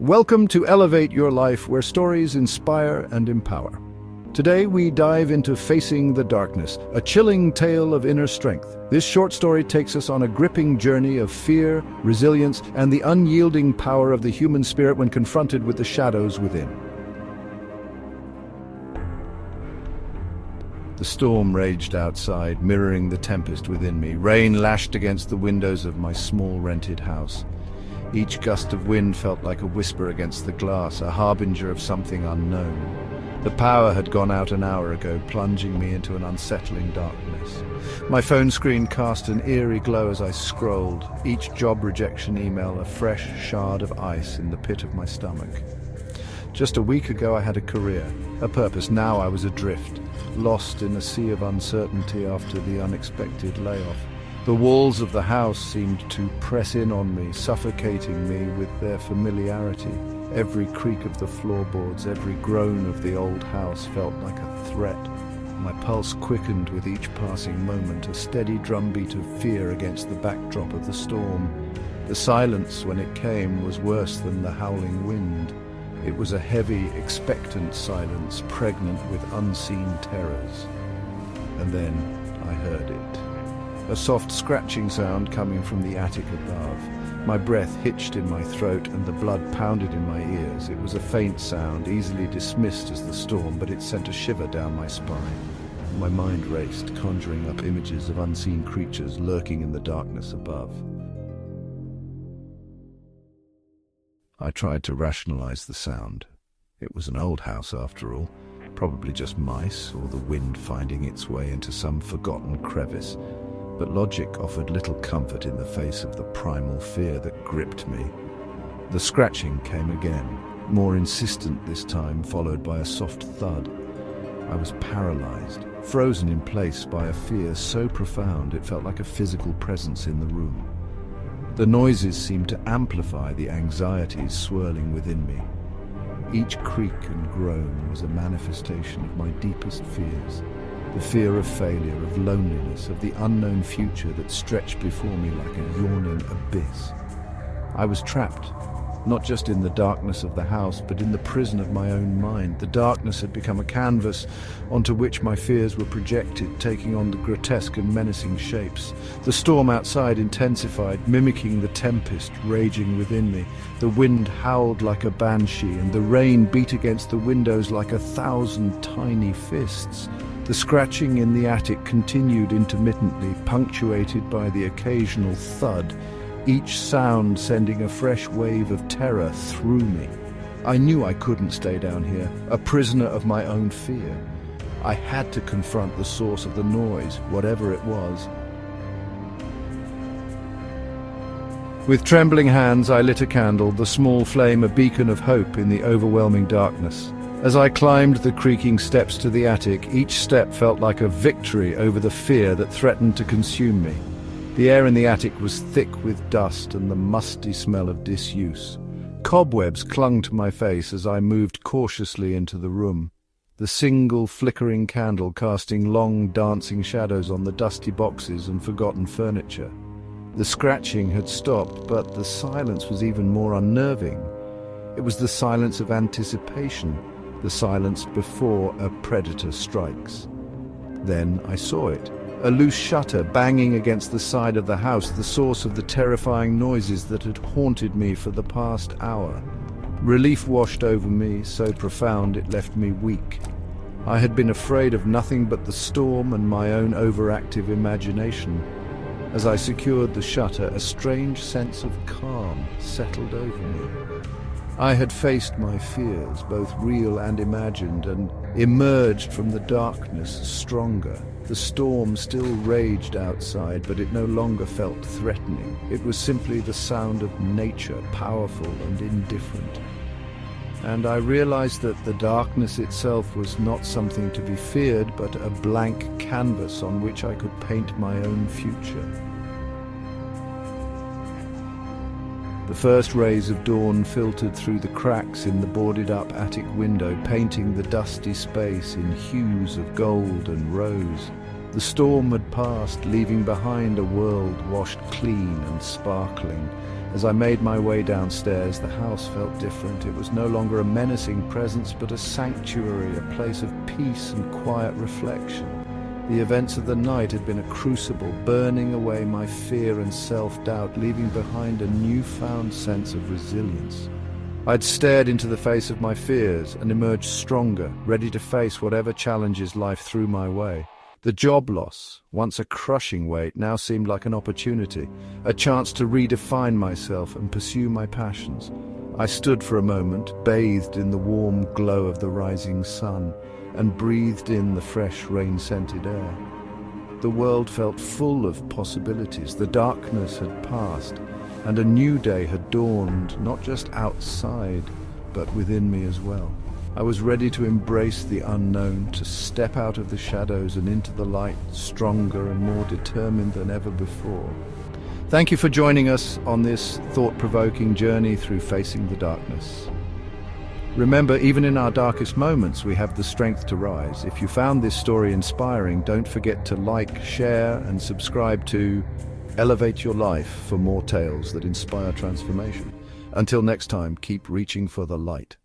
Welcome to Elevate Your Life, where stories inspire and empower. Today we dive into Facing the Darkness, a chilling tale of inner strength. This short story takes us on a gripping journey of fear, resilience, and the unyielding power of the human spirit when confronted with the shadows within. The storm raged outside, mirroring the tempest within me. Rain lashed against the windows of my small rented house. Each gust of wind felt like a whisper against the glass, a harbinger of something unknown. The power had gone out an hour ago, plunging me into an unsettling darkness. My phone screen cast an eerie glow as I scrolled, each job rejection email a fresh shard of ice in the pit of my stomach. Just a week ago I had a career, a purpose. Now I was adrift, lost in a sea of uncertainty after the unexpected layoff. The walls of the house seemed to press in on me, suffocating me with their familiarity. Every creak of the floorboards, every groan of the old house felt like a threat. My pulse quickened with each passing moment, a steady drumbeat of fear against the backdrop of the storm. The silence, when it came, was worse than the howling wind. It was a heavy, expectant silence, pregnant with unseen terrors. And then I heard it. A soft scratching sound coming from the attic above. My breath hitched in my throat and the blood pounded in my ears. It was a faint sound, easily dismissed as the storm, but it sent a shiver down my spine. My mind raced, conjuring up images of unseen creatures lurking in the darkness above. I tried to rationalize the sound. It was an old house after all, probably just mice or the wind finding its way into some forgotten crevice. But logic offered little comfort in the face of the primal fear that gripped me. The scratching came again, more insistent this time, followed by a soft thud. I was paralyzed, frozen in place by a fear so profound it felt like a physical presence in the room. The noises seemed to amplify the anxieties swirling within me. Each creak and groan was a manifestation of my deepest fears. The fear of failure, of loneliness, of the unknown future that stretched before me like a yawning abyss. I was trapped, not just in the darkness of the house, but in the prison of my own mind. The darkness had become a canvas onto which my fears were projected, taking on the grotesque and menacing shapes. The storm outside intensified, mimicking the tempest raging within me. The wind howled like a banshee, and the rain beat against the windows like 1,000 tiny fists. The scratching in the attic continued intermittently, punctuated by the occasional thud, each sound sending a fresh wave of terror through me. I knew I couldn't stay down here, a prisoner of my own fear. I had to confront the source of the noise, whatever it was. With trembling hands, I lit a candle, the small flame a beacon of hope in the overwhelming darkness. As I climbed the creaking steps to the attic, each step felt like a victory over the fear that threatened to consume me. The air in the attic was thick with dust and the musty smell of disuse. Cobwebs clung to my face as I moved cautiously into the room, the single flickering candle casting long dancing shadows on the dusty boxes and forgotten furniture. The scratching had stopped, but the silence was even more unnerving. It was the silence of anticipation, the silence before a predator strikes. Then I saw it. A loose shutter banging against the side of the house, the source of the terrifying noises that had haunted me for the past hour. Relief washed over me, so profound it left me weak. I had been afraid of nothing but the storm and my own overactive imagination. As I secured the shutter, a strange sense of calm settled over me. I had faced my fears, both real and imagined, and emerged from the darkness stronger. The storm still raged outside, but it no longer felt threatening. It was simply the sound of nature, powerful and indifferent. And I realized that the darkness itself was not something to be feared, but a blank canvas on which I could paint my own future. The first rays of dawn filtered through the cracks in the boarded-up attic window, painting the dusty space in hues of gold and rose. The storm had passed, leaving behind a world washed clean and sparkling, As I made my way downstairs, the house felt different. It was no longer a menacing presence, but a sanctuary, a place of peace and quiet reflection. The events of the night had been a crucible, burning away my fear and self-doubt, leaving behind a newfound sense of resilience. I'd stared into the face of my fears and emerged stronger, ready to face whatever challenges life threw my way. The job loss, once a crushing weight, now seemed like an opportunity, a chance to redefine myself and pursue my passions. I stood for a moment, bathed in the warm glow of the rising sun, and breathed in the fresh, rain-scented air. The world felt full of possibilities. The darkness had passed, and a new day had dawned, not just outside, but within me as well. I was ready to embrace the unknown, to step out of the shadows and into the light, stronger and more determined than ever before. Thank you for joining us on this thought-provoking journey through facing the darkness. Remember, even in our darkest moments, we have the strength to rise. If you found this story inspiring, don't forget to like, share, and subscribe to Elevate Your Life for more tales that inspire transformation. Until next time, keep reaching for the light.